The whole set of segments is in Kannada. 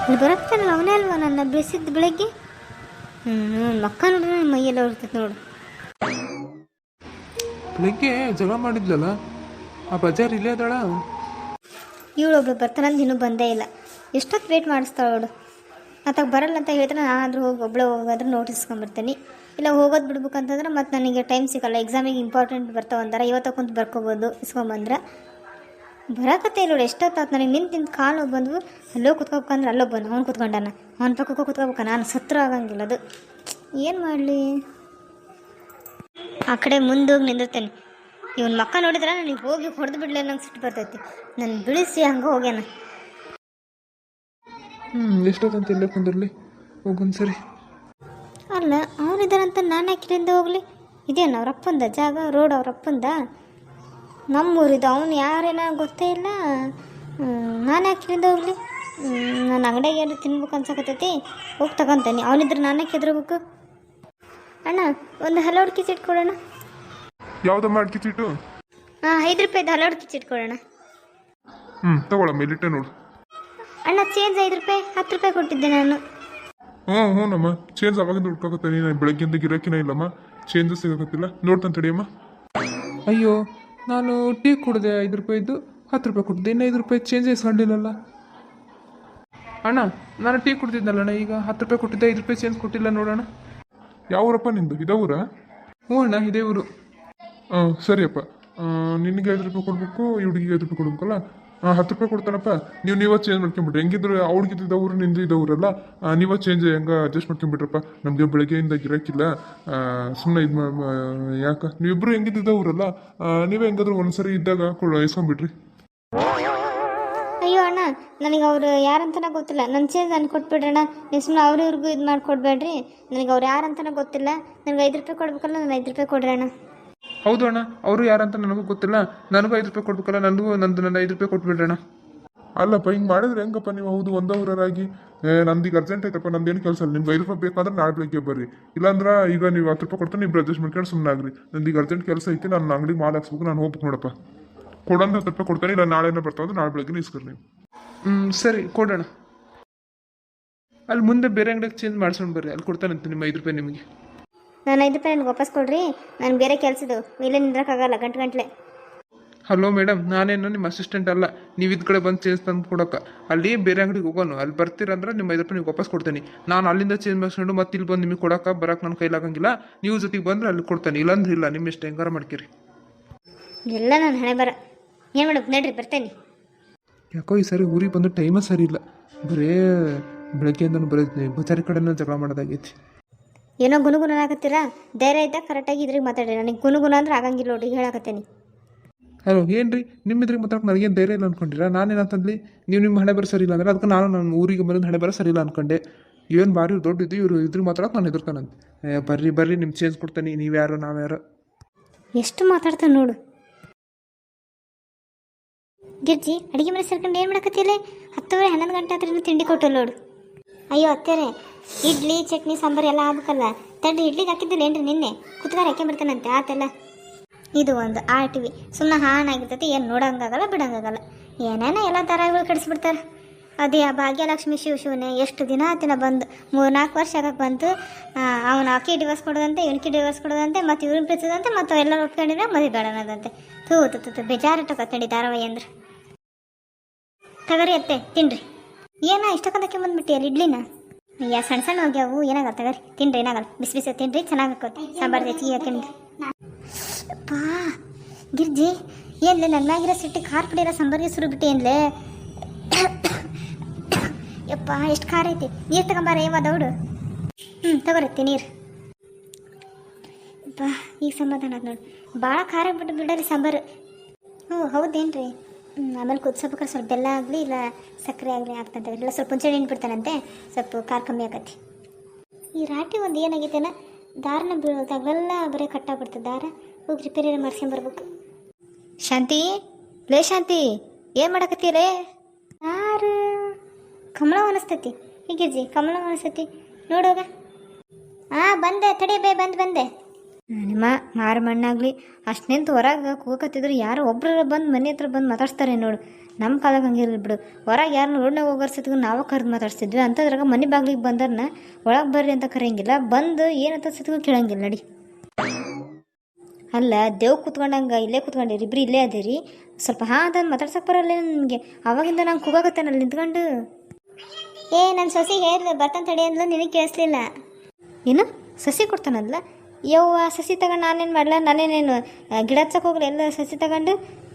ಅಲ್ಲಿ ಬರಕ್ತಾನಲ್ಲ ಅವನೇ ಅಲ್ವಾ ನನ್ನ ಬೆಳೆಸಿದ್ದು ಬೆಳಗ್ಗೆ. ಮಕ್ಕ ನೋಡಿದ್ರೆ ಮೈಯೆಲ್ಲ ಇರ್ತೈತೆ ನೋಡು. ಬೆಳಿಗ್ಗೆ ಜಗಳ ಮಾಡಿದ್ಲಲ್ಲ, ಆ ಬಜಾರ್ ಇಲ್ಲೇ ಅದಳ. ಇವಳೊಬ್ಳು ಬರ್ತಾನಂದು ಇನ್ನೂ ಬಂದೇ ಇಲ್ಲ. ಎಷ್ಟೊತ್ತು ವೇಟ್ ಮಾಡಿಸ್ತಾಳು. ಆತಾಗ ಬರಲ್ಲ ಅಂತ ಹೇಳಿದ್ರೆ ನಾನು ಆದರೂ ಹೋಗಿ ಒಬ್ಬಳೆ ಹೋಗೋದ್ರೆ ನೋಟಿಸ್ಕೊಂಬರ್ತೀನಿ. ಇಲ್ಲ ಹೋಗೋದು ಬಿಡ್ಬೇಕಂತಂದ್ರೆ ಮತ್ತು ನನಗೆ ಟೈಮ್ ಸಿಗೋಲ್ಲ. ಎಕ್ಸಾಮಿಗೆ ಇಂಪಾರ್ಟೆಂಟ್ ಬರ್ತಾವಂತಾರೆ, ಇವತ್ತು ಕುಂತು ಬರ್ಕೋಬೋದು ಇಸ್ಕೊಂಬಂದ್ರೆ. ಬರೋಕತ್ತೆ ಇಲ್ಲ ಎಷ್ಟೊತ್ತಾತು. ನನಗೆ ನಿಂತು ಕಾಲು ಬಂದ್ವು. ಅಲ್ಲೋ ಕುತ್ಕೋಬೇಕಂದ್ರೆ ಅಲ್ಲೋ ಬಂದು ಅವ್ನು ಕುತ್ಕೊಂಡಾನ. ಅವ್ನ ಪಕ್ಕಕ್ಕೆ ಕುತ್ಕೋಬೇಕ, ನಾನು ಸತ್ರ ಆಗಂಗಿಲ್ಲ. ಅದು ಏನು ಮಾಡಲಿ. ಆ ಕಡೆ ಮುಂದೋಗಿ ನಿಂದಿರ್ತೇನೆ. ಇವನ ಮಕ್ಕ ನೋಡಿದ್ರೆ ನನಗೆ ಹೋಗಿ ಹೊಡೆದು ಬಿಡ್ಲಿ ನಂಗೆ ಸಿಟ್ಟು ಬರ್ತೈತಿ. ನಾನು ಬಿಳಿಸಿ ಹಂಗೆ ಹೋಗ್ಯಾನ. ಎಷ್ಟೊತ್ತಂತ ಇಲ್ಲೇ ಕುಂದಿರಲಿ, ಹೋಗೊಂದ್ಸರಿ. ಅಲ್ಲ ಅವನಿದ್ದಾರಂತ ನಾನು ಯಾಕಿರಿಂದ ಹೋಗಲಿ? ಇದೇನು ಅವ್ರಪ್ಪಂದ ಜಾಗ, ರೋಡ್ ಅವ್ರಪ್ಪಂದ, ನಮ್ಮೂರಿದ್ದು. ಅವನು ಯಾರೇನ ಗೊತ್ತೇ ಇಲ್ಲ. ನಾನು ಯಾಕಿರಿಂದ ಹೋಗಲಿ? ನಾನು ಅಂಗಡಿಗೆ ಏನು ತಿನ್ಬೇಕು ಅನ್ಸಕತ್ತೈತಿ, ಹೋಗಿ ತಗೊಂತೇನೆ. ಅವನಿದ್ರೆ ನಾನು ಯಾಕೆ ಹೆದರ್ಬೇಕು? ಅಣ್ಣ ಒಂದು ಹಲವಾಡ್ಕಿ ಚೀಟ್ ಕೊಡೋಣ. ಯಾವ್ದಮ್ಮ ಅಡ್ಕಿ ಚೀಟು? ಹಾಂ, 5 ರೂಪಾಯಿದು ಹಲವಾಡ್ಕಿ ಚೀಟ್ ಕೊಡೋಣ. ತಗೊಳಮ್ಮ, ಇಲ್ಲಿಟ್ಟೆ ನೋಡು. ಅಣ್ಣ ಚೇಂಜ್ 5 ರೂಪಾಯಿ, 10 ರೂಪಾಯಿ ಕೊಟ್ಟಿದ್ದೆ ನಾನು. ಹ್ಞೂ ನಮ್ಮ ಚೇಂಜ್ ಅವಾಗಿಂದ ಹುಡ್ಕೋಕತ್ತೀನಿ. ನಾನು ಬೆಳಗ್ಗೆಯಿಂದ ಗಿರಾಕಿನ ಇಲ್ಲಮ್ಮ, ಚೇಂಜ್ ಸಿಗೋಕತ್ತಿಲ್ಲ. ನೋಡ್ತಾನೆ ತಡಿಯಮ್ಮ. ಅಯ್ಯೋ, ನಾನು ಟೀ ಕುಡಿದೆ 5 ರೂಪಾಯಿದ್ದು, 10 ರೂಪಾಯಿ ಕೊಟ್ಟಿದ್ದೆ. ಇನ್ನು 5 ರೂಪಾಯಿ ಚೇಂಜ್ ಇಸ್ಕೊಂಡಿಲ್ಲಲ್ಲ ಅಣ್ಣ. ನಾನು ಟೀ ಕುಡ್ತಿದ್ನಲ್ಲಣ್ಣ, ಈಗ 10 ರೂಪಾಯಿ ಕೊಟ್ಟಿದ್ದೆ, 5 ರೂಪಾಯಿ ಚೇಂಜ್ ಕೊಟ್ಟಿಲ್ಲ ನೋಡೋಣ. ಯಾವ ಊರಪ್ಪ ನಿಂದು? ಇದೇ ಊರಾ? ಹ್ಞೂ ಅಣ್ಣ, ಇದೇ ಊರು. ಸರಿಯಪ್ಪ, ನಿನಗೆ 5 ರೂಪಾಯಿ ಕೊಡಬೇಕು, ಈ ಹುಡುಗಿಗೆ 5 ರೂಪಾಯಿ ಕೊಡ್ಬೇಕಲ್ಲ. 10 ರೂಪಾಯಿ ಕೊಡ್ತಾನಪ್ಪ. ನೀವು ಚೇಂಜ್ ಮಾಡ್ಕೊಂಬಿಡ್ರಿ. ಹೆಂಗಿದ್ರು ಅವ್ಳಿಗಿದ್ದ ಊರು ನಿಂದು ಇದ್ದವ್ರಲ್ಲ, ನೀವೇ ಚೇಂಜ್ ಹೆಂಗೆ ಅಡ್ಜಸ್ಟ್ ಮಾಡ್ಕೊಂಬಿಟ್ರಪ್ಪ. ನಮಗೆ ಬೆಳಗ್ಗೆಯಿಂದ ಗಿರಾಕಿಲ್ಲ, ಸುಮ್ಮನೆ ಇದು ಯಾಕೆ ನೀವಿಬ್ಬರು ಹೆಂಗಿದ್ದ ಊರಲ್ಲ, ನೀವೇ ಹೆಂಗಾದ್ರು ಒಂದ್ಸರಿ ಇದ್ದಾಗ ಇಸ್ಕೊಂಬಿಡ್ರಿ. ಅಯ್ಯೋ ಅಣ್ಣ, ನನಗೆ ಅವರು ಯಾರಂತನ ಗೊತ್ತಿಲ್ಲ. ನನ್ನ ಚೇಂಜ್ ನಾನು ಕೊಟ್ಬಿಡ್ರಣ್ಣ. ನೀವು ಸುಮ್ಮನೆ ಅವ್ರಿವ್ರಿಗೂ ಇದು ಮಾಡಿಕೊಡ್ಬೇಡ್ರಿ. ನನಗೆ ಅವ್ರು ಯಾರಂತನ ಗೊತ್ತಿಲ್ಲ. ನನಗೆ 5 ರೂಪಾಯಿ ಕೊಡ್ಬೇಕಲ್ಲ, ನಾನು 5 ರೂಪಾಯಿ ಕೊಡ್ರಿ ಅಣ್ಣ. ಹೌದು ಅಣ್ಣ, ಅವರು ಯಾರಂತ ನನಗೂ ಗೊತ್ತಿಲ್ಲ. ನನಗೂ 5 ರೂಪಾಯಿ ಕೊಡ್ಬೇಕಲ್ಲ, ನನ್ನ 5 ರೂಪಾಯಿ ಕೊಟ್ಬಿಡ್ರಣ್ಣ. ಅಲ್ಲಪ್ಪ, ಹಿಂಗೆ ಮಾಡಿದ್ರೆ ಹೆಂಗಪ್ಪ ನೀವು? ಹೌದು, ಒಂದವರಾಗಿ ನಂದೀಗ ಅರ್ಜೆಂಟ್ ಐತಪ್ಪ, ನಂದೇನು ಕೆಲಸ ಇಲ್ಲ. ನಿಮ್ಗೆ 5 ರೂಪಾಯಿ ಬೇಕಾದ್ರೆ ನಾಳೆ ಬೆಳಿಗ್ಗೆ ಬರ್ರಿ. ಇಲ್ಲಾಂದ್ರೆ ಈಗ ನೀವು 10 ರೂಪಾಯಿ ಕೊಡ್ತಾನೆ, ಇಬ್ಬರು ಅಡ್ಜಸ್ಟ್ ಮಾಡ್ಕೊಂಡು ಸುಮ್ಮನೆ ಆಗ್ರಿ. ನಂದೀಗ ಅರ್ಜೆಂಟ್ ಕೆಲಸ ಐತಿ, ನಾನು ಅಂಗಡಿಗೆ ಮಾಲ್ ಹಾಕ್ಸ್ಬೇಕು, ನಾನು ಹೋಗ್ಬೇಕು ನೋಡಪ್ಪ. ಕೊಡೋಣ 10 ರೂಪಾಯಿ ಕೊಡ್ತಾನೆ, ಇಲ್ಲ ನಾಳೆನೇ ಬರ್ತಾವೆ, ನಾಳೆ ಬೆಳಗ್ಗೆ ಇಸ್ಕರಿ ನೀವು. ಸರಿ ಕೊಡೋಣ. ಅಲ್ಲಿ ಮುಂದೆ ಬೇರೆ ಅಂಗಡಿಗೆ ಚೇಂಜ್ ಮಾಡ್ಸ್ಕೊಂಡು ಬರ್ರಿ, ಅಲ್ಲಿ ಕೊಡ್ತಾನಂತೆ ನಿಮ್ಮ 5 ರೂಪಾಯಿ ನಿಮಗೆ. ನಾನು 5 ರೂಪಾಯಿ ನನಗೆ ವಾಪಸ್ ಕೊಡ್ರಿ. ನಾನು ಬೇರೆ ಕೆಲಸದು ಇಲ್ಲೇ ನಿಂದ್ರಕ್ಕಾಗಲ್ಲ ಗಂಟೆ. ಹಲೋ ಮೇಡಮ್, ನಾನೇನು ನಿಮ್ಮ ಅಸಿಸ್ಟೆಂಟ್ ಅಲ್ಲ. ನೀವು ಇದ್ ಕಡೆ ಬಂದು ಚೇಂಜ್ ತಂದು ಕೊಡೋಕೆ ಅಲ್ಲಿ ಬೇರೆ ಅಂಗಡಿಗೆ ಹೋಗೋನು. ಅಲ್ಲಿ ಬರ್ತೀರಂದ್ರೆ ನಿಮ್ಮ 5 ರೂಪಾಯಿ ನೀವು ವಾಪಸ್ ಕೊಡ್ತೀನಿ. ನಾನು ಅಲ್ಲಿಂದ ಚೇಂಜ್ ಮಾಡಿಸ್ಕೊಂಡು ಮತ್ತೆ ಇಲ್ಲಿ ಬಂದು ನಿಮಗೆ ಬರೋಕೆ ನನ್ನ ಕೈಲಾಗಂಗಿಲ್ಲ. ನೀವು ಜೊತೆಗೆ ಬಂದರೆ ಅಲ್ಲಿ ಕೊಡ್ತಾನೆ, ಇಲ್ಲಾಂದ್ರೆ ಇಲ್ಲ. ನಿಮ್ಮ ಇಷ್ಟ ಹೆಂಗಾರ ಮಾಡ್ತೀರಿ. ಎಲ್ಲ ನಾನು ಹಣೆ ಬರ ಏನು ಮಾಡೋದು, ನಡ್ರಿ ಬರ್ತೇನೆ. ಯಾಕೋ ಈ ಸರಿ ಊರಿಗೆ ಬಂದು ಟೈಮೇ ಸರಿ ಇಲ್ಲ. ಬರೇ ಬೆಳಗ್ಗೆಯಿಂದನೂ ಬರೀತೀನಿ, ಬಚಾರಿ ಕಡೆನೂ ಜಗಳ ಮಾಡೋದಾಗೈತಿ. ಏನೋ ಗುನುಗುನ ಆಗತ್ತೀರಾ? ಧೈರ್ಯ ಇದ್ದಾಗ ಕರೆಕ್ಟಾಗಿ ಇದ್ರಿಗೆ ಮಾತಾಡ್ರಿ. ನನಗೆ ಗುನುಗುನ ಅಂದ್ರೆ ಆಗಂಗಿಲ್ಲ ನೋಡಿ, ಹೇಳಕತ್ತೇನೆ. ಹಲೋ, ಏನು ರೀ, ನಿಮ್ಮ ಇದ್ರಿಗೆ ಮಾತಾಡೋಕೆ ನನಗೇನು ಧೈರ್ಯ ಇಲ್ಲ ಅನ್ಕೊಂಡಿರಾ? ನಾನೇನಂತಂದ್ಲಿ? ನೀವು ನಿಮ್ಮ ಹಣೆ ಬರೋ ಸರಿ ಇಲ್ಲ ಅಂದ್ರೆ ಅದಕ್ಕೆ ನಾನು ನನ್ನ ಊರಿಗೆ ಬಂದು ಹಣೆ ಬರೋ ಸರಿ ಇಲ್ಲ ಅನ್ಕೊಂಡೆ. ಏನು ಭಾರಿ ದೊಡ್ಡದು ಇವರು, ಇದ್ರಿಗೆ ಮಾತಾಡೋಕೆ ನಾನು ಹೆದರ್ತಾನಂತೆ. ಬರ್ರಿ ನಿಮ್ಮ ಚೇಂಜ್ ಕೊಡ್ತಾನೆ, ನೀವು ಯಾರು ನಾವ್ಯಾರು. ಎಷ್ಟು ಮಾತಾಡ್ತಾನೆ ನೋಡು. ಗಿರ್ಜಿ, ಅಡುಗೆ ಮನೆ ಸೇರ್ಕೊಂಡು ಏನು ಮಾಡಕತ್ತಿಲ್ಲ? 10:30 11 ಗಂಟೆ ಆದ್ರೆ ಇನ್ನೂ ತಿಂಡಿ ಕೊಟ್ಟಲ್ಲ ನೋಡು. ಅಯ್ಯೋ ಅತ್ತೇರೆ, ಇಡ್ಲಿ ಚಟ್ನಿ ಸಾಂಬಾರು ಎಲ್ಲ ಆಗ್ಬೇಕಲ್ಲ. ತಡ್ರಿ, ಇಡ್ಲಿಗೆ ಹಾಕಿದ್ದಿಲ್ಲ ಏನ್ರಿ ನಿನ್ನೆ? ಕುತ್ಗಾರ ಹಾಕ್ಕೊಂಬಿಡ್ತಾನಂತೆ ಆತೆಲ್ಲ. ಇದು ಒಂದು RTV ಸುಮ್ಮನೆ ಹಾಣಾಗಿರ್ತೈತಿ, ಏನು ನೋಡೋಂಗಾಗಲ್ಲ ಬಿಡೋಂಗಾಗಲ್ಲ. ಏನೇನೋ ಎಲ್ಲ ಧಾರಾವಾಹಿಗಳು ಕಡಿಸ್ಬಿಡ್ತಾರೆ. ಅದೇ ಆ ಭಾಗ್ಯಲಕ್ಷ್ಮಿ ಶಿವನೇ ಎಷ್ಟು ದಿನ ಆತಿನ ಬಂದು 3-4 ವರ್ಷ ಆಗಕ್ಕೆ ಬಂತು. ಅವನು ಆಕೆ ಡಿವೋರ್ಸ್ ಕೊಡೋದಂತೆ, ಇವನಿಗೆ ಡಿವೋರ್ಸ್ ಕೊಡೋದಂತೆ, ಮತ್ತು ಇವ್ರನ್ನ ಪ್ರೀತಿಸೋದಂತೆ, ಮತ್ತು ಎಲ್ಲ ಒಪ್ಕೊಂಡಿದ್ರೆ ಮದುವೆ ಬೇಡ ಅನ್ನೋದಂತೆ. ತೂ ಬೇಜಾರಿಟ್ಟು ಕತ್ತಡಿ ಧಾರಾವಾಹಿ ಅಂದ್ರೆ. ತಗರಿ ಅತ್ತೆ ತಿನ್ರಿ. ಏನೋ ಇಷ್ಟಕ್ಕಂದಕ್ಕೆ ಬಂದ್ಬಿಟ್ಟಿ ಅಲ್ಲಿ ಇಡ್ಲಿನ? ಯಾ ಸಣ್ಣ ಹೋಗ್ಯಾವು, ಏನಾಗಲ್ಲ ತಗರಿ ತಿನ್ರಿ, ಏನಾಗಲ್ಲ. ಬಿಸಿ ಬಿಸಿ ತಿನ್ರಿ, ಚೆನ್ನಾಗತ್ತೆ. ಸಾಂಬಾರು ಚೀಯ ತಿನ್ರಿ. ಅಪ್ಪಾ ಗಿರ್ಜಿ, ಏನ್ಲೇ ನನ್ನ ಮ್ಯಾಗಿರೋ ಸಿಟ್ಟಿ ಖಾರ ಪುಡಿರೋ ಸಾಂಬಾರಿಗೆ ಸುರು ಬಿಟ್ಟು ಏನ್ಲೇ? ಯಪ್ಪ ಎಷ್ಟು ಖಾರ ಐತಿ. ನೀರು ತಗೊಂಬಾರ ಏವ ದೌಡು. ತಗೋರತ್ತಿ ನೀರು. ಅಪ್ಪ ಈಗ ಸಮಾಧಾನ ಅದು ನೋಡಿ. ಭಾಳ ಖಾರ ಬಿಟ್ಟು ಬಿಡ್ರಿ ಸಾಂಬಾರು. ಹೌದೇನ್ರಿ? ಆಮೇಲೆ ಕುದಿಸ್ಬೇಕಾದ್ರೆ ಸ್ವಲ್ಪ ಬೆಲ್ಲ ಆಗಲಿ ಇಲ್ಲ ಸಕ್ಕರೆ ಆಗಲಿ ಆಗ್ತಂತೆ. ಇಲ್ಲ ಸ್ವಲ್ಪ ಹುಂಚೆ ಹಣ್ಣು ಬಿಡ್ತಾನಂತೆ, ಸ್ವಲ್ಪ ಖಾರ ಕಮ್ಮಿ ಆಗತ್ತೆ. ಈ ರಾಟಿ ಒಂದು ಏನಾಗೈತೆನ, ದಾರನ ಬೀಳೋದಾಗಲೆಲ್ಲ ಬರೀ ಕಟ್ಟಾಗ್ಬಿಡ್ತದೆ ದಾರ. ಹೋಗಿ ರಿಪೇರಿ ಮಾಡ್ಸ್ಕೊಂಬರ್ಬೇಕು. ಶಾಂತಿ, ಲೇ ಶಾಂತಿ, ಏನು ಮಾಡಕತ್ತೀರೇ? ಯಾರು? ಕಮಲ ಅನಿಸ್ತೈತಿ. ಹೀಗಿರ್ಜಿ ಕಮಲ ಅನಿಸ್ತೈತಿ ನೋಡೋಗ. ಬಂದೆ ತಡಿ ಬಂದೆ. ನಿಮ್ಮ ಮಾರು ಮಣ್ಣಾಗಲಿ ಅಷ್ಟು ನಿಂತು ಹೊರಗೆ ಕೂಗಕತ್ತಿದ್ರು ಯಾರು ಒಬ್ರು ಬಂದು ಮನೆ ಹತ್ರ ಬಂದು ಮಾತಾಡ್ಸ್ತಾರೆ ನೋಡು. ನಮ್ಮ ಕಾಲಕ್ಕೆ ಹಂಗಿರಲಿ ಬಿಡು. ಹೊರಗೆ ಯಾರನ್ನ ರೋಡ್ನಾಗ ಹೋಗೋರ್ಸತ್ಗೂ ನಾವು ಕರೆದು ಮಾತಾಡ್ಸ್ತಿದ್ವಿ. ಅಂಥದ್ರಾಗ ಮನೆ ಬಾಗ್ಲಿಗೆ ಬಂದರ್ನ ಒಳಗೆ ಬರ್ರಿ ಅಂತ ಕರೆಯಂಗಿಲ್ಲ, ಬಂದು ಏನಂತ ಸತ್ಗೂ ಕೇಳಂಗಿಲ್ಲ ನಡಿ. ಅಲ್ಲ ದೇವ್ ಕೂತ್ಕೊಂಡಂಗೆ ಇಲ್ಲೇ ಕೂತ್ಕೊಂಡಿರಿ, ಇಬ್ರು ಇಲ್ಲೇ ಅದೇರಿ. ಸ್ವಲ್ಪ ಅದನ್ನು ಮಾತಾಡ್ಸಕ್ಕೆ ಬರಲ್ಲ ನನಗೆ. ಅವಾಗಿಂದ ನಂಗೆ ಕೂಗಾಕತ್ತೇನಲ್ಲಿ ನಿಂತ್ಕೊಂಡು. ನನ್ನ ಸೊಸಿಗೆ ಹೇಳಿದ್ಲು ಬರ್ತಾನೆ ತಡಿ ಅಂದ್ಲು, ನಿನಗೆ ಕೇಳಿಸ್ಲಿಲ್ಲ. ಏನು ಸಸಿ ಕೊಡ್ತಾನಲ್ಲ? ಯವ್ವ ಸಸಿ ತಗೊಂಡು ನಾನೇನು ಮಾಡಲ? ನಾನೇನೇನು ಗಿಡ ಹಚ್ಚಕ್ಕೆ ಹೋಗ್ಲಿ, ಎಲ್ಲ ಸಸಿ ತಗೊಂಡು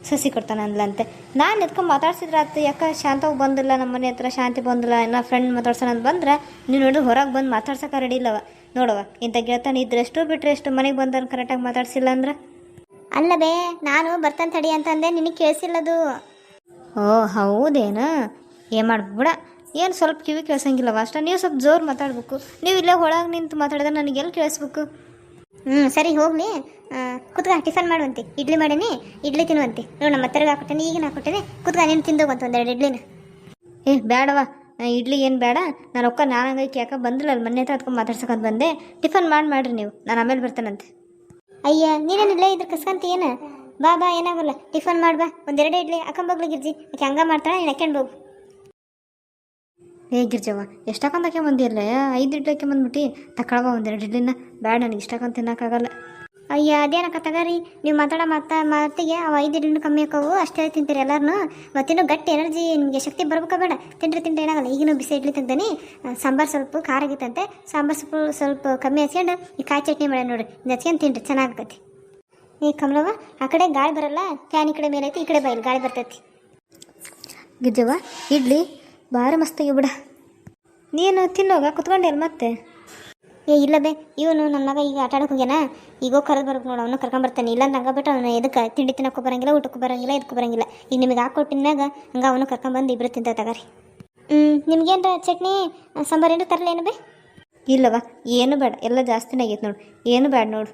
ಸಸಿ ಕೊಡ್ತಾನಂದ್ಲಂತೆ. ನಾನು ಎತ್ಕೊಂಡು ಮಾತಾಡ್ಸಿದ್ರೆ ಆಯ್ತು. ಯಾಕೆ ಶಾಂತವಾಗಿ ಬಂದಿಲ್ಲ ನಮ್ಮ ಮನೆ ಹತ್ರ, ಶಾಂತಿ ಬಂದಿಲ್ಲ, ನಾ ಫ್ರೆಂಡ್ ಮಾತಾಡ್ಸೋಣ ಅಂತ ಬಂದ್ರೆ ನೀನು ನೋಡಿ ಹೊರಗೆ ಬಂದು ಮಾತಾಡ್ಸೋಕೆ ರೆಡಿ ಇಲ್ಲವ ನೋಡವ. ಇಂಥ ಗೆಳತನ ಇದ್ರೆಷ್ಟು ಬಿಟ್ಟರೆ ಎಷ್ಟು, ಮನೆಗೆ ಬಂದವ್ರು ಕರೆಕ್ಟಾಗಿ ಮಾತಾಡ್ಸಿಲ್ಲ ಅಂದ್ರೆ. ಅಲ್ಲ ಬೇ, ನಾನು ಬರ್ತಾನೆ ತಡಿ ಅಂತಂದೆ, ನಿನಗೆ ಕೇಳಿಸಿಲ್ಲದು. ಓ ಹೌದೇನು? ಏನು ಮಾಡ್ಬಿಡ, ಏನು ಸ್ವಲ್ಪ ಕಿವಿ ಕೇಳಿಸಂಗಿಲ್ಲವ ಅಷ್ಟ. ನೀವು ಸ್ವಲ್ಪ ಜೋರು ಮಾತಾಡ್ಬೇಕು. ನೀವು ಇಲ್ಲೇ ಒಳಗೆ ನಿಂತು ಮಾತಾಡಿದ್ರೆ ನನಗೆಲ್ಲಿ ಕೇಳಿಸ್ಬೇಕು? ಸರಿ ಹೋಗಲಿ. ಕುತ್ಕ ಟಿಫನ್ ಮಾಡುವಂತೆ. ಇಡ್ಲಿ ಮಾಡೀನಿ, ಇಡ್ಲಿ ತಿನ್ನುವಂತೆ. ನೋಡಿ ನಮ್ಮ ಹತ್ತಿರಗೆ ಹಾಕೊಟ್ಟೇನೆ, ಈಗಿನ ಹಾಕೊಟ್ಟೇನೆ. ಕುತ್ಕ ನೀನು ತಿಂದೋಗಂತ ಒಂದೆರಡು ಇಡ್ಲಿನ. ಬೇಡವ ಇಡ್ಲಿ ಏನು ಬೇಡ. ನಾನು ಒಕ್ಕ ನಾನಂಗೈಕೆ ಯಾಕೆ ಬಂದಿಲ್ಲ ಅಲ್ಲಿ ಮನೆ ಹತ್ರ ಅದಕ್ಕೆ ಮಾತಾಡ್ಸೋಕಂತ ಬಂದೆ. ಟಿಫನ್ ಮಾಡಿರಿ ನೀವು, ನಾನು ಆಮೇಲೆ ಬರ್ತಾನಂತೆ. ಅಯ್ಯ ನೀನೇನಿಲ್ಲ ಇದ್ರ ಕಸ್ಕಂತ ಏನು? ಬಾ ಏನಾಗಲ್ಲ, ಟಿಫನ್ ಮಾಡ್ಬಾ. ಒಂದೆರಡು ಇಡ್ಲಿ ಹಾಕೊಂಬೋಗ್ಲಿ ಗಿರ್ಜಿ, ಆಕೆ ಹಂಗೆ ಮಾಡ್ತಾಳೆ, ನೀನು ಹಾಕ್ಯಂಡು ಹೋಗು. ಗಿರ್ಜವ್ವ ಎಷ್ಟಾಕೊಂದು ಬಂದಿರಲ್ಲ, 5 ಇಡ್ಲಿ ಬಂದ್ಬಿಟ್ಟು ತಕೊಳವ ಒಂದೆರಡು ಇಡ್ಲಿನ. ಬೇಡ ನನಗೆ ಇಷ್ಟಕ್ಕೊಂದು ತಿನ್ನೋಕ್ಕಾಗಲ್ಲ. ಅಯ್ಯ ಅದೇನಕ್ಕ ತಗೋರಿ, ನೀವು ಮಾತಾಡೋ ಮಾತಿಗೆ ಅವು 5 ಇಡ್ಲಿನೂ ಕಮ್ಮಿ ಹಾಕೋವು, ಅಷ್ಟೇ ತಿಂತೀರಿ ಎಲ್ಲರೂ. ಮತ್ತಿನ್ನೂ ಗಟ್ಟಿ ಎನರ್ಜಿ ನಿಮಗೆ ಶಕ್ತಿ ಬರ್ಬೇಕಾ ಬೇಡ? ತಿಂದ್ರೆ ಏನಾಗಲ್ಲ. ಈಗಿನೂ ಬಿಸಿ ಇಡ್ಲಿ ತಿಂತಾನೆ. ಸಾಂಬಾರು ಸ್ವಲ್ಪ ಖಾರ ಆಗಿತ್ತಂತೆ, ಸಾಂಬಾರು ಸ್ವಲ್ಪ ಕಮ್ಮಿ ಹಚ್ಕೊಂಡು ಈ ಕಾಯಿ ಚಟ್ನಿ ಮಾಡಿ ನೋಡಿರಿ, ಹಚ್ಕೊಂಡು ತಿನ್ರಿ, ಚೆನ್ನಾಗತ್ತೆ. ಈ ಕಮಲವ್ವ ಆ ಕಡೆ ಗಾಳಿ ಬರಲ್ಲ, ಫ್ಯಾನ್ ಈ ಕಡೆ ಮೇಲೆ ಐತಿ, ಈ ಕಡೆ ಬಾಯಿಲಿ ಗಾಳಿ ಬರ್ತೈತಿ. ಗಿಜ್ಜವ್ವ ಇಡ್ಲಿ ಭಾಳ ಮಸ್ತಾಗಿ ಬಿಡ. ನೀನು ತಿನ್ನೋಗ ಕುತ್ಕೊಂಡೆ ಮತ್ತೆ? ಇಲ್ಲ ಬೇ, ಇವನು ನನ್ನ ಮಗ ಈಗ ಆಟ ಆಡೋಕೆ ಹೋಗ್ಯಾನ. ಈಗ ಕರೆದು ಬರ್ಬೇಕು ನೋಡು, ಅವನು ಕರ್ಕೊಂಬರ್ತಾನೆ. ಇಲ್ಲ ನಂಗೆ ಬಿಟ್ಟು ಅವನು ಎದಕ್ಕೆ ತಿಂಡಿ ತಿನ್ನೋಕ್ಕೂ ಬರೋಂಗಿಲ್ಲ, ಊಟಕ್ಕೂ ಬರೋಂಗಿಲ್ಲ, ಇದಕ್ಕೂ ಬರೋಂಗಿಲ್ಲ. ಈಗ ನಿಮಗೆ ಹಾಕೊಟ್ಟಿನಾಗ ಹಂಗೆ ಅವನು ಕರ್ಕೊಂಬಂದು ಇಬ್ಬರು ತಿಂತ ತಗಾರಿ. ನಿಮ್ಗೇನು ಚಟ್ನಿ ಸಾಂಬಾರು ಏನು ತರಲೇನು ಬೇ? ಇಲ್ಲವ ಏನು ಬೇಡ, ಎಲ್ಲ ಜಾಸ್ತಿನೇ ಆಗೈತೆ ನೋಡು, ಏನು ಬೇಡ ನೋಡು.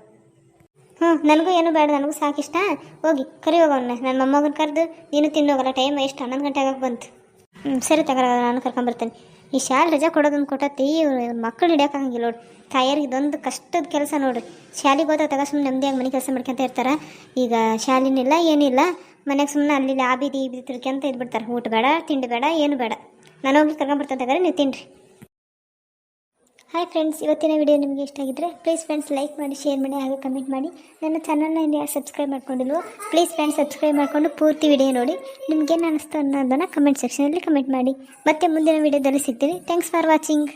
ನನಗೂ ಏನು ಬೇಡ, ನನಗೂ ಸಾಕಿಷ್ಟ. ಹೋಗಿ ಕರಿ ಹೋಗೋಣ, ನನ್ನ ಮೊಮ್ಮಗನ ಕರೆದು ನೀನು ತಿನ್ನೋಗಲ್ಲ. ಟೈಮ್ ಎಷ್ಟು 11 ಗಂಟೆ ಆಗಕ್ಕೆ ಬಂತು. ಸರಿ ತಗರ, ನಾನು ಕರ್ಕೊಂಬರ್ತೇನೆ. ಈ ಶಾಲೆ ರಜೆ ಕೊಡೋದನ್ನು ಕೊಟ್ಟತ್ತಿ, ಮಕ್ಕಳು ಹಿಡಿಯೋಕ್ಕಾಗಂಗಿಲ್ಲ ನೋಡಿ. ತಾಯಿಯರಿಗೆ ಇದೊಂದು ಕಷ್ಟದ ಕೆಲಸ ನೋಡ್ರಿ. ಶಾಲೆಗೆ ಹೋದಾಗ ತಗ ಸುಮ್ಮನೆ ನೆಮ್ಮದಿಯಾಗಿ ಮನೆ ಕೆಲಸ ಮಾಡ್ಕೊಂತ ಇರ್ತಾರೆ. ಈಗ ಶಾಲಿನಿಲ್ಲ ಏನಿಲ್ಲ, ಮನೆಗೆ ಸುಮ್ಮನೆ ಅಲ್ಲಿ ಆ ಬೀದಿ ಈ ಬೀದಿ ತಿರ್ಕೊಂತ ಇದ್ಬಿಡ್ತಾರೆ. ಊಟ ಬೇಡ, ತಿಂಡಿ ಬೇಡ, ಏನು ಬೇಡ. ನಾನು ಹೋಗಿ ಕರ್ಕೊಂಬರ್ತೇನೆ ತಗಾರೆ, ನೀವು ತಿನ್ನಿರಿ. ಹಾಯ್ ಫ್ರೆಂಡ್ಸ್, ಇವತ್ತಿನ ವಿಡಿಯೋ ನಿಮಗೆ ಇಷ್ಟ ಆಗಿದ್ದರೆ ಪ್ಲೀಸ್ ಫ್ರೆಂಡ್ಸ್ ಲೈಕ್ ಮಾಡಿ, ಶೇರ್ ಮಾಡಿ, ಹಾಗೆ ಕಮೆಂಟ್ ಮಾಡಿ. ನನ್ನ ಚಾನಲ್ನ ಯಾರು ಸಬ್ಸ್ಕ್ರೈಬ್ ಮಾಡ್ಕೊಂಡಿಲ್ವೋ ಪ್ಲೀಸ್ ಫ್ರೆಂಡ್ಸ್ ಸಬ್ಸ್ಕ್ರೈಬ್ ಮಾಡಿಕೊಂಡು ಪೂರ್ತಿ ವಿಡಿಯೋ ನೋಡಿ. ನಿಮಗೇನು ಅನ್ನಿಸ್ತು ಅನ್ನೋದನ್ನು ಕಮೆಂಟ್ ಸೆಕ್ಷನಲ್ಲಿ ಕಮೆಂಟ್ ಮಾಡಿ. ಮತ್ತೆ ಮುಂದಿನ ವಿಡಿಯೋದಲ್ಲಿ ಸಿಗ್ತೀನಿ. Thanks for watching.